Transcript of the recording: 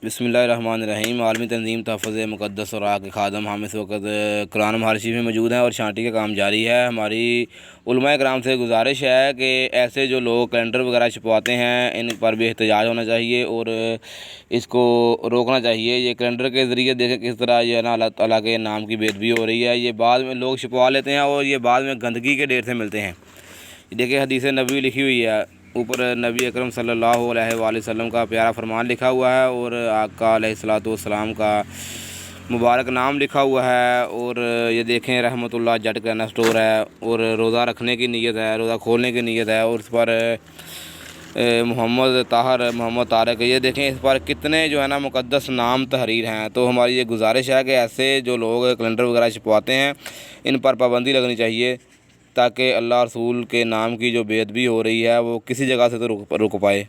بسم اللہ الرحمن الرحیم۔ عالمی تنظیم تحفظ مقدس اور آگ کے خادم ہم اس وقت قرآن مہار شریف میں موجود ہیں اور شانٹی کا کام جاری ہے۔ ہماری علماء کرام سے گزارش ہے کہ ایسے جو لوگ کیلنڈر وغیرہ چھپواتے ہیں ان پر بھی احتجاج ہونا چاہیے اور اس کو روکنا چاہیے۔ یہ کیلنڈر کے ذریعے دیکھیں کس طرح یہ نا اللہ تعالیٰ کے نام کی بے ادبی ہو رہی ہے۔ یہ بعد میں لوگ چھپوا لیتے ہیں اور یہ بعد میں گندگی کے ڈھیر سے ملتے ہیں۔ دیکھیں حدیث نبوی لکھی ہوئی ہے، اوپر نبی اکرم صلی اللہ علیہ وآلہ وسلم کا پیارا فرمان لکھا ہوا ہے اور آقا علیہ الصلوۃ والسلام کا مبارک نام لکھا ہوا ہے۔ اور یہ دیکھیں رحمۃ اللہ جٹ کرانا اسٹور ہے اور روزہ رکھنے کی نیت ہے، روزہ کھولنے کی نیت ہے اور اس پر محمد طاہر محمد طارق، یہ دیکھیں اس پر کتنے جو ہے نا مقدس نام تحریر ہیں۔ تو ہماری یہ گزارش ہے کہ ایسے جو لوگ کیلنڈر وغیرہ چھپواتے ہیں ان پر پابندی لگنی چاہیے تاکہ اللہ رسول کے نام کی جو بے ادبی ہو رہی ہے وہ کسی جگہ سے تو رک پائے۔